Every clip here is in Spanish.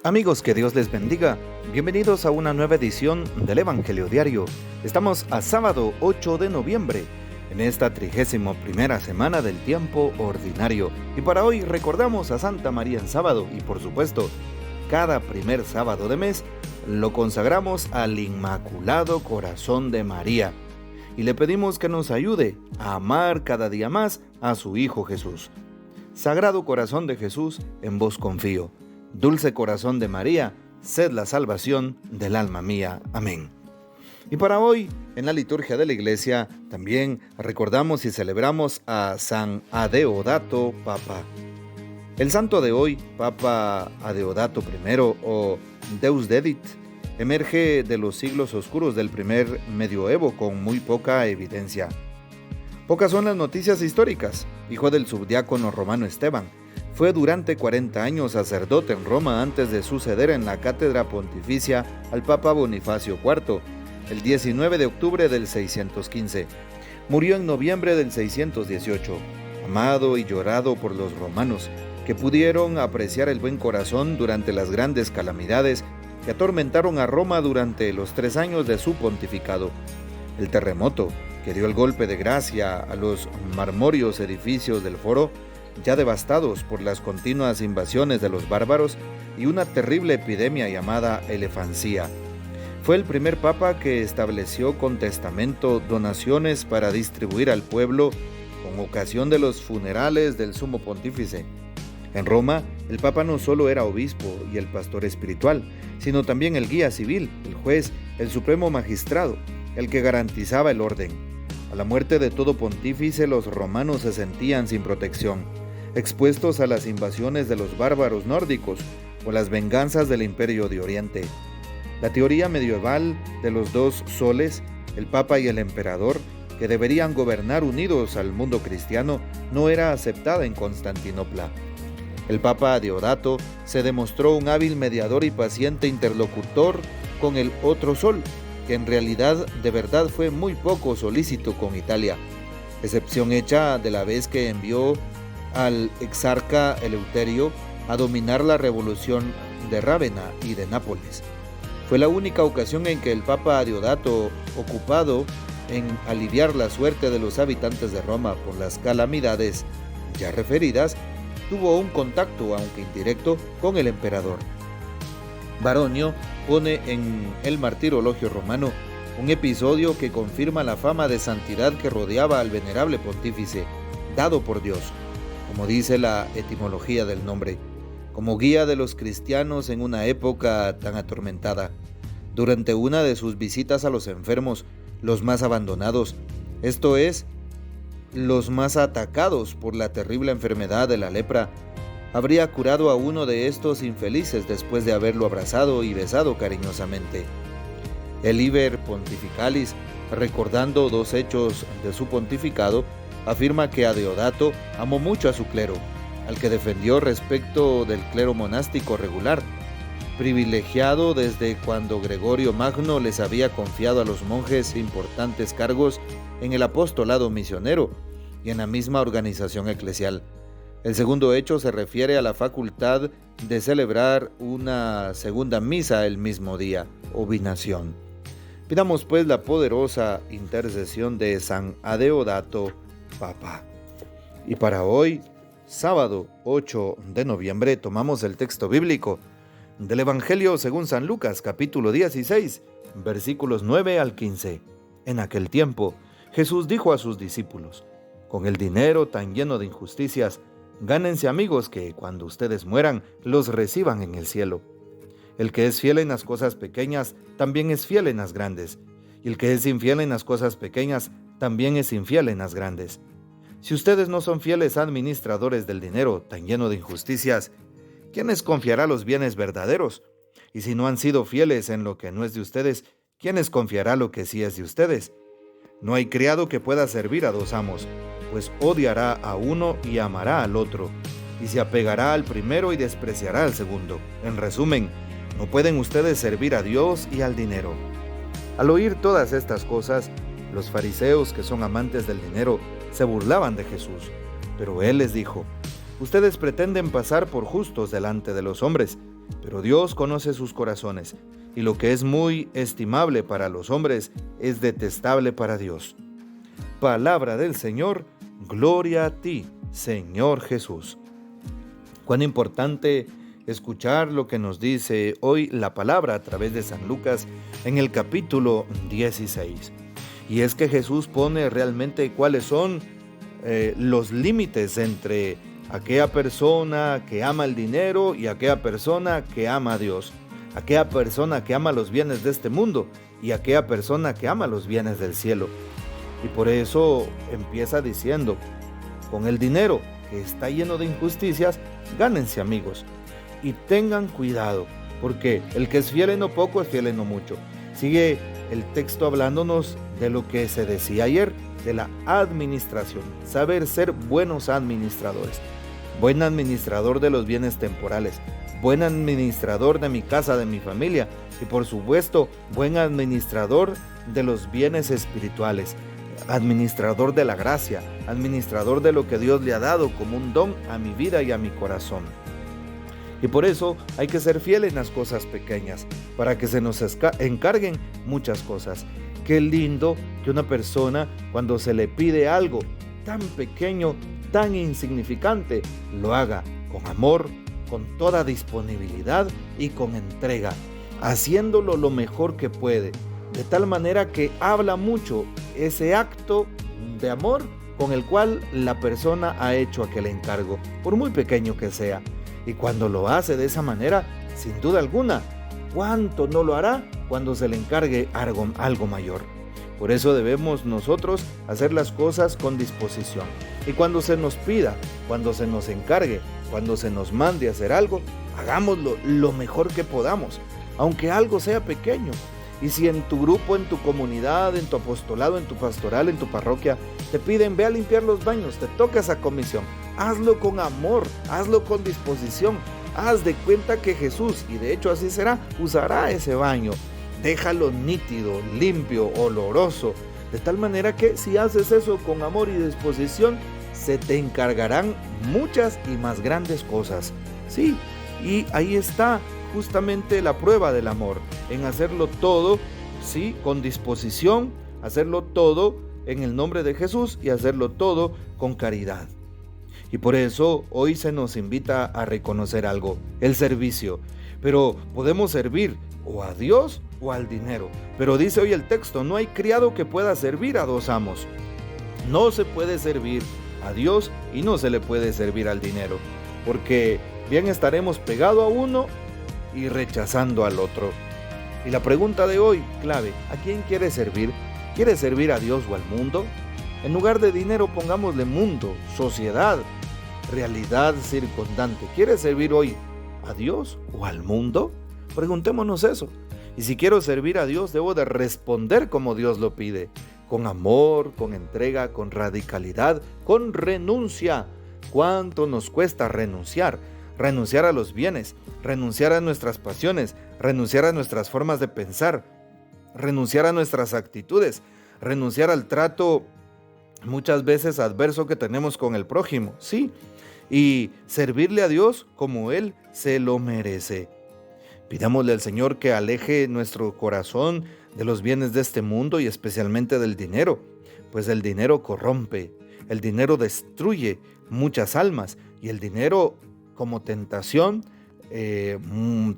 Amigos, que Dios les bendiga. Bienvenidos a una nueva edición del Evangelio Diario. Estamos a sábado 8 de noviembre, en esta 31ª semana del tiempo ordinario. Y para hoy recordamos a Santa María en sábado y, por supuesto, cada primer sábado de mes lo consagramos al Inmaculado Corazón de María. Y le pedimos que nos ayude a amar cada día más a su Hijo Jesús. Sagrado Corazón de Jesús, en vos confío. Dulce Corazón de María, sed la salvación del alma mía. Amén. Y para hoy, en la liturgia de la Iglesia, también recordamos y celebramos a San Adeodato Papa. El santo de hoy, Papa Adeodato I o Deus Dedit, emerge de los siglos oscuros del primer medioevo con muy poca evidencia. Pocas son las noticias históricas. Hijo del subdiácono romano Esteban, fue durante 40 años sacerdote en Roma antes de suceder en la cátedra pontificia al Papa Bonifacio IV, el 19 de octubre del 615. Murió en noviembre del 618, amado y llorado por los romanos, que pudieron apreciar el buen corazón durante las grandes calamidades que atormentaron a Roma durante los 3 años de su pontificado. El terremoto, que dio el golpe de gracia a los marmóreos edificios del Foro, ya devastados por las continuas invasiones de los bárbaros y una terrible epidemia llamada elefancía. Fue el primer papa que estableció con testamento donaciones para distribuir al pueblo con ocasión de los funerales del sumo pontífice. En Roma, el papa no solo era obispo y el pastor espiritual, sino también el guía civil, el juez, el supremo magistrado, el que garantizaba el orden. A la muerte de todo pontífice, los romanos se sentían sin protección, expuestos a las invasiones de los bárbaros nórdicos o las venganzas del Imperio de Oriente. La teoría medieval de los dos soles, el Papa y el Emperador, que deberían gobernar unidos al mundo cristiano, no era aceptada en Constantinopla. El Papa Adeodato se demostró un hábil mediador y paciente interlocutor con el otro sol, que en realidad de verdad fue muy poco solícito con Italia, excepción hecha de la vez que envió al exarca Eleuterio a dominar la revolución de Rávena y de Nápoles. Fue la única ocasión en que el Papa Adeodato, ocupado en aliviar la suerte de los habitantes de Roma por las calamidades ya referidas, tuvo un contacto, aunque indirecto, con el emperador. Baronio pone en el Martirologio Romano un episodio que confirma la fama de santidad que rodeaba al venerable pontífice, dado por Dios, como dice la etimología del nombre, como guía de los cristianos en una época tan atormentada. Durante una de sus visitas a los enfermos, los más abandonados, esto es, los más atacados por la terrible enfermedad de la lepra, habría curado a uno de estos infelices después de haberlo abrazado y besado cariñosamente. El Liber Pontificalis, recordando 2 hechos de su pontificado, afirma que Adeodato amó mucho a su clero, al que defendió respecto del clero monástico regular, privilegiado desde cuando Gregorio Magno les había confiado a los monjes importantes cargos en el apostolado misionero y en la misma organización eclesial. El segundo hecho se refiere a la facultad de celebrar una segunda misa el mismo día, obinación. Pidamos pues la poderosa intercesión de San Adeodato Papa. Y para hoy, sábado 8 de noviembre, tomamos el texto bíblico del Evangelio según San Lucas, capítulo 16, versículos 9 al 15. En aquel tiempo, Jesús dijo a sus discípulos: con el dinero tan lleno de injusticias, gánense amigos que, cuando ustedes mueran, los reciban en el cielo. El que es fiel en las cosas pequeñas, también es fiel en las grandes. Y el que es infiel en las cosas pequeñas, también es infiel en las grandes. Si ustedes no son fieles administradores del dinero tan lleno de injusticias, ¿quién les confiará los bienes verdaderos? Y si no han sido fieles en lo que no es de ustedes, ¿quién les confiará lo que sí es de ustedes? No hay criado que pueda servir a 2 amos, pues odiará a uno y amará al otro, y se apegará al primero y despreciará al segundo. En resumen, no pueden ustedes servir a Dios y al dinero. Al oír todas estas cosas, los fariseos, que son amantes del dinero, se burlaban de Jesús. Pero él les dijo: ustedes pretenden pasar por justos delante de los hombres, pero Dios conoce sus corazones, y lo que es muy estimable para los hombres es detestable para Dios. Palabra del Señor, gloria a ti, Señor Jesús. Cuán importante escuchar lo que nos dice hoy la palabra a través de San Lucas en el capítulo 16. Y es que Jesús pone realmente cuáles son los límites entre aquella persona que ama el dinero y aquella persona que ama a Dios, aquella persona que ama los bienes de este mundo y aquella persona que ama los bienes del cielo. Y por eso empieza diciendo, con el dinero que está lleno de injusticias, gánense amigos y tengan cuidado, porque el que es fiel en lo poco es fiel en lo mucho. Sigue el texto hablándonos de lo que se decía ayer, de la administración, saber ser buenos administradores. Buen administrador de los bienes temporales, buen administrador de mi casa, de mi familia y por supuesto, buen administrador de los bienes espirituales, administrador de la gracia, administrador de lo que Dios le ha dado como un don a mi vida y a mi corazón. Y por eso hay que ser fiel en las cosas pequeñas, para que se nos encarguen muchas cosas. Qué lindo que una persona, cuando se le pide algo tan pequeño, tan insignificante, lo haga con amor, con toda disponibilidad y con entrega, haciéndolo lo mejor que puede, de tal manera que habla mucho ese acto de amor con el cual la persona ha hecho aquel encargo, por muy pequeño que sea. Y cuando lo hace de esa manera, sin duda alguna, ¿cuánto no lo hará cuando se le encargue algo mayor? Por eso debemos nosotros hacer las cosas con disposición. Y cuando se nos pida, cuando se nos encargue, cuando se nos mande a hacer algo, hagámoslo lo mejor que podamos, aunque algo sea pequeño. Y si en tu grupo, en tu comunidad, en tu apostolado, en tu pastoral, en tu parroquia, te piden, ve a limpiar los baños, te toca esa comisión, hazlo con amor, hazlo con disposición, haz de cuenta que Jesús, y de hecho así será, usará ese baño, déjalo nítido, limpio, oloroso, de tal manera que si haces eso con amor y disposición, se te encargarán muchas y más grandes cosas. Sí, y ahí está justamente la prueba del amor, en hacerlo todo, sí, con disposición, hacerlo todo en el nombre de Jesús y hacerlo todo con caridad. Y por eso hoy se nos invita a reconocer algo, el servicio. Pero podemos servir o a Dios o al dinero. Pero dice hoy el texto, no hay criado que pueda servir a dos amos. No se puede servir a Dios y no se le puede servir al dinero, porque bien estaremos pegados a uno y rechazando al otro. Y la pregunta de hoy, clave, ¿a quién quiere servir? ¿Quiere servir a Dios o al mundo? En lugar de dinero pongámosle mundo, sociedad, realidad circundante. ¿Quiere servir hoy a Dios o al mundo? Preguntémonos eso. Y si quiero servir a Dios, debo de responder como Dios lo pide, con amor, con entrega, con radicalidad, con renuncia. ¿Cuánto nos cuesta renunciar? Renunciar a los bienes, renunciar a nuestras pasiones, renunciar a nuestras formas de pensar, renunciar a nuestras actitudes, renunciar al trato muchas veces adverso que tenemos con el prójimo, sí, y servirle a Dios como Él se lo merece. Pidámosle al Señor que aleje nuestro corazón de los bienes de este mundo y especialmente del dinero, pues el dinero corrompe, el dinero destruye muchas almas y el dinero como tentación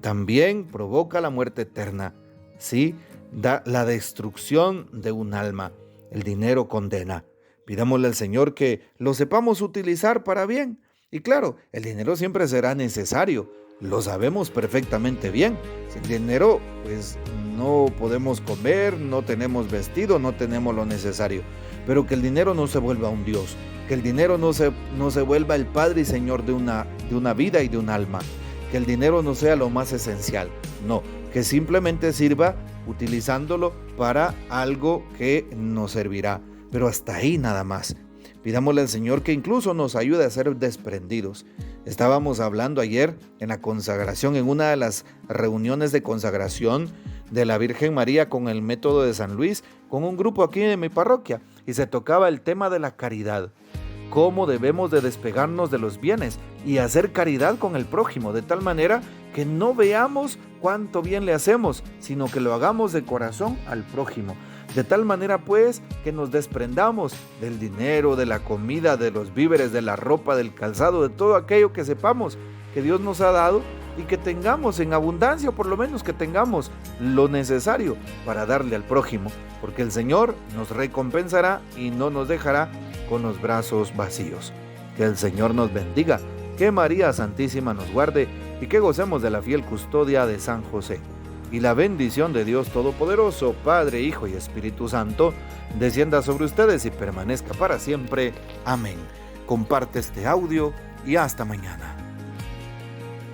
también provoca la muerte eterna, ¿sí? Da la destrucción de un alma. El dinero condena. Pidámosle al Señor que lo sepamos utilizar para bien. Y claro, el dinero siempre será necesario. Lo sabemos perfectamente bien. Sin dinero, pues no podemos comer, no tenemos vestido, no tenemos lo necesario. Pero que el dinero no se vuelva un Dios. Que el dinero no se vuelva el Padre y Señor de una vida y de un alma. Que el dinero no sea lo más esencial. No, que simplemente sirva utilizándolo para algo que nos servirá. Pero hasta ahí nada más. Pidámosle al Señor que incluso nos ayude a ser desprendidos. Estábamos hablando ayer en la consagración, en una de las reuniones de consagración de la Virgen María con el método de San Luis, con un grupo aquí de mi parroquia, y se tocaba el tema de la caridad. cómo debemos de despegarnos de los bienes y hacer caridad con el prójimo, de tal manera que no veamos cuánto bien le hacemos, sino que lo hagamos de corazón al prójimo. De tal manera pues que nos desprendamos del dinero, de la comida, de los víveres, de la ropa, del calzado, de todo aquello que sepamos que Dios nos ha dado, y que tengamos en abundancia, o por lo menos que tengamos lo necesario para darle al prójimo, porque el Señor nos recompensará y no nos dejará con los brazos vacíos. Que el Señor nos bendiga, que María Santísima nos guarde y que gocemos de la fiel custodia de San José. Y la bendición de Dios Todopoderoso, Padre, Hijo y Espíritu Santo, descienda sobre ustedes y permanezca para siempre. Amén. Comparte este audio y hasta mañana.